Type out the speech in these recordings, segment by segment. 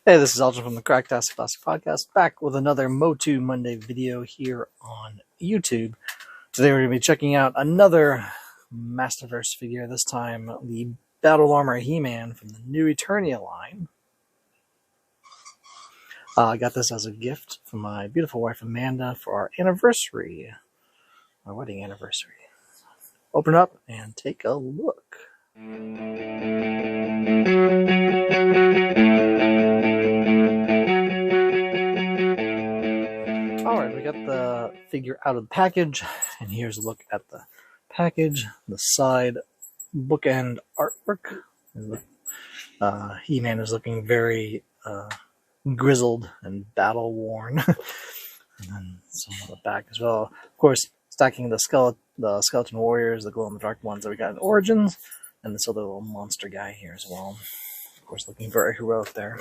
Hey, this is Elgin from the Cracktastic Classic Podcast, back with another MOTU Monday video here on YouTube. Today we're going to be checking out another Masterverse figure, this time the Battle Armor He-Man from the new Eternia line. I got this as a gift from my beautiful wife Amanda for our anniversary, our wedding anniversary. Open up and take a look. Alright, we got the figure out of the package, and here's a look at the package, the side bookend artwork. He-Man is looking very grizzled and battle worn. And then some on the back as well. Of course, stacking the skeleton warriors, the glow-in-the-dark ones that we got in Origins, and this other little monster guy here as well. Of course, looking very heroic there.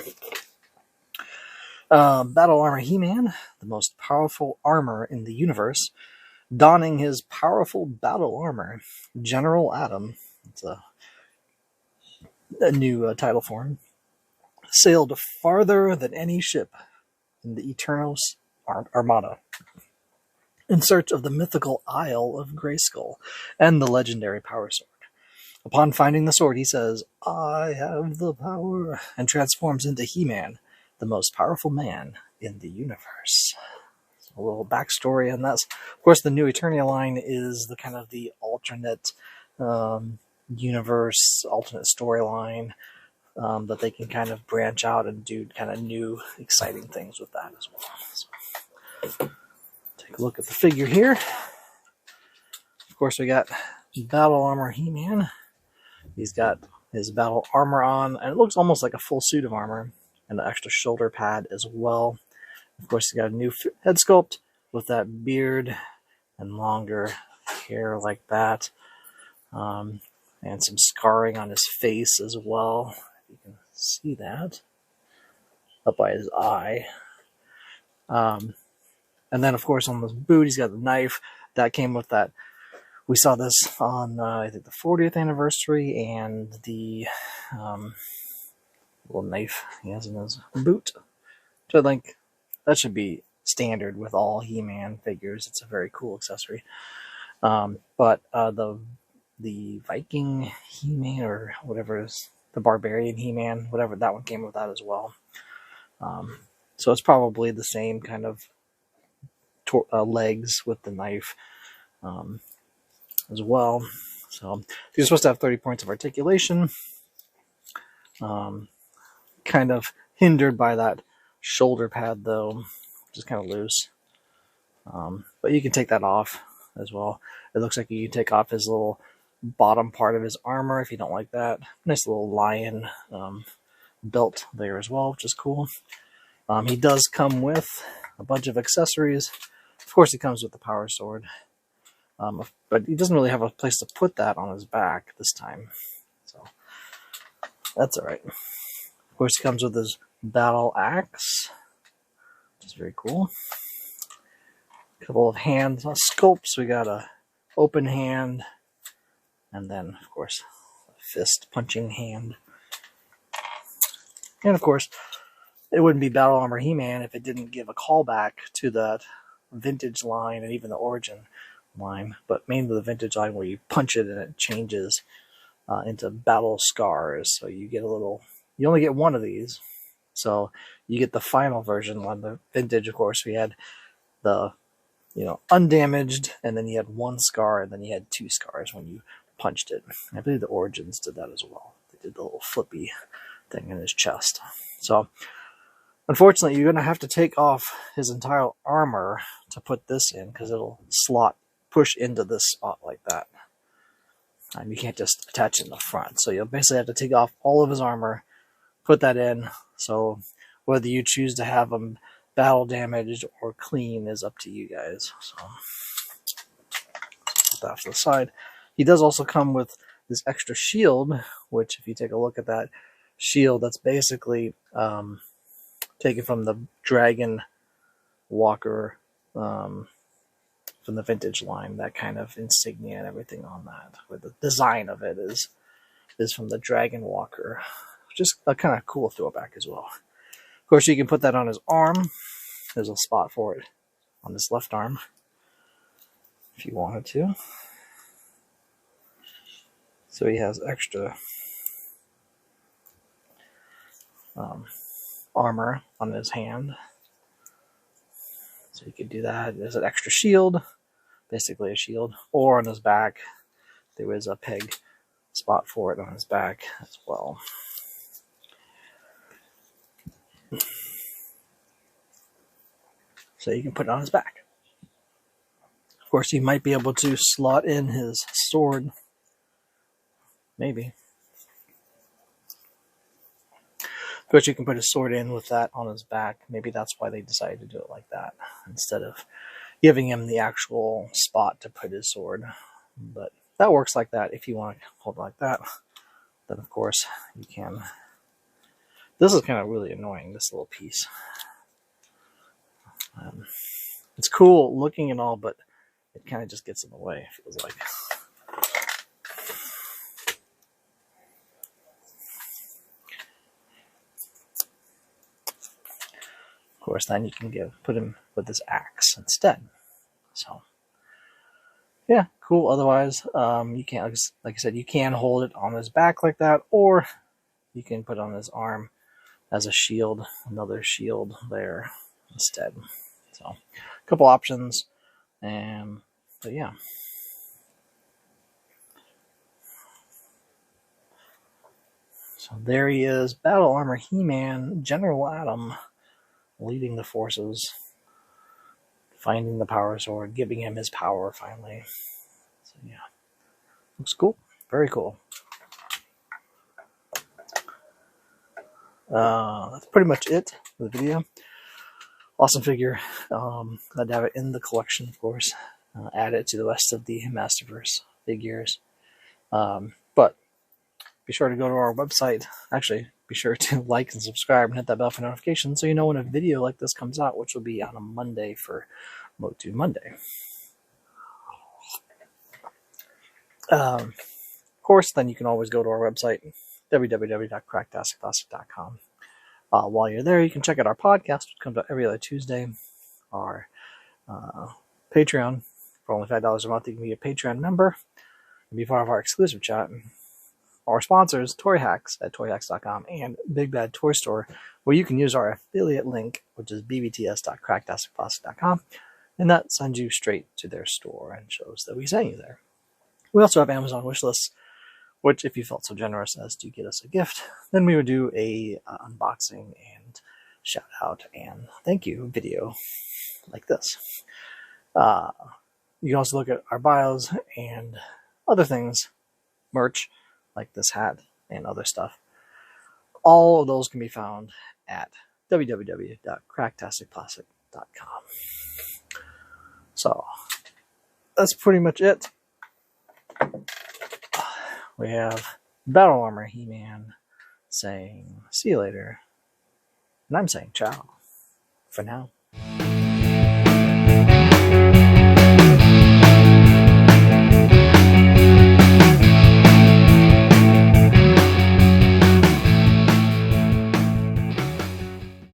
Battle Armor He-Man, the most powerful armor in the universe, donning his powerful battle armor. General Adam, it's a new title for him, sailed farther than any ship in the Eternos Armada in search of the mythical Isle of Grayskull and the legendary Power Sword. Upon finding the sword, he says, "I have the power," and transforms into He-Man, the most powerful man in the universe. So a little backstory on that. Of course, the new Eternia line is the kind of the alternate universe, alternate storyline that they can kind of branch out and do kind of new, exciting things with that as well. So, take a look at the figure here. Of course, we got Battle Armor He-Man. He's got his battle armor on, and it looks almost like a full suit of armor, and an extra shoulder pad as well. Of course, he's got a new head sculpt with that beard and longer hair like that, and some scarring on his face as well. You can see that up by his eye. And then, of course, on the boot, he's got the knife that came with that. We saw this on, I think, the 40th anniversary, and the little knife he has in his boot. So I think that should be standard with all He-Man figures. It's a very cool accessory. But the Viking He-Man, or whatever it is, the Barbarian He-Man, whatever, that one came with that as well. So it's probably the same kind of legs with the knife as well. So you're supposed to have 30 points of articulation. Kind of hindered by that shoulder pad though, which is kind of loose. But you can take that off as well. It looks like you can take off his little bottom part of his armor if you don't like that. Nice little lion belt there as well, which is cool. He does come with a bunch of accessories. Of course, he comes with the Power Sword. But he doesn't really have a place to put that on his back this time. So that's alright. Of course, he comes with his battle axe, which is very cool. A couple of hand sculpts. We got a open hand, and then, of course, a fist punching hand. And of course, it wouldn't be Battle Armor He-Man if it didn't give a callback to that vintage line and even the origin line, but mainly the vintage line where you punch it and it changes into battle scars. So you get a little, you only get one of these. So you get the final version on the vintage, of course. We had the, undamaged, and then you had one scar, and then you had two scars when you punched it. I believe the Origins did that as well. They did the little flippy thing in his chest. So unfortunately, you're going to have to take off his entire armor to put this in, because it'll push into this spot like that. You can't just attach it in the front. So you'll basically have to take off all of his armor, put that in. So whether you choose to have him battle damaged or clean is up to you guys. So put that off to the side. He does also come with this extra shield, which if you take a look at that shield, that's basically taken from the Dragon Walker from the vintage line. That kind of insignia and everything on that, with the design of it is from the Dragon Walker, which is a kind of cool throwback as well. course, you can put that on his arm. There's a spot for it on his left arm if you wanted to. So he has extra armor on his hand. So you could do that. There's an extra shield, basically a shield. Or on his back, there is a peg spot for it on his back as well. So you can put it on his back. Of course, you might be able to slot in his sword. Maybe. Of course, you can put his sword in with that on his back. Maybe that's why they decided to do it like that, instead of giving him the actual spot to put his sword. But that works like that. If you want to hold it like that, then of course you can. This is kind of really annoying, this little piece. It's cool looking and all, but it kind of just gets in the way, it feels like. Of course, then you can put him with this axe instead. So, yeah, cool. Otherwise, you can't, like I said, you can hold it on his back like that, or you can put it on his arm as a shield, another shield there instead. So, a couple options, but yeah. So there he is, Battle Armor He-Man, General Adam, leading the forces, finding the power sword, giving him his power finally. So yeah, looks cool, very cool. That's pretty much it for the video. Awesome figure. Glad to have it in the collection, of course. Add it to the rest of the Masterverse figures. But be sure to go to our website. Actually, be sure to like and subscribe and hit that bell for notifications so you know when a video like this comes out, which will be on a Monday for MOTU Monday. Of course, then you can always go to our website, www.cracktasticplastic.com. While you're there, you can check out our podcast, which comes out every other Tuesday. Our Patreon, for only $5 a month, you can be a Patreon member and be part of our exclusive chat. Our sponsors, Toy Hacks at toyhacks.com and Big Bad Toy Store, where you can use our affiliate link, which is bbts.cracktasticplastic.com, and that sends you straight to their store and shows that we sent you there. We also have Amazon wish lists, which, if you felt so generous as to get us a gift, then we would do a unboxing and shout out and thank you video like this. You can also look at our bios and other things, merch, like this hat and other stuff. All of those can be found at www.cracktasticplastic.com. So that's pretty much it. We have Battle Armor He-Man saying, see you later. And I'm saying ciao for now.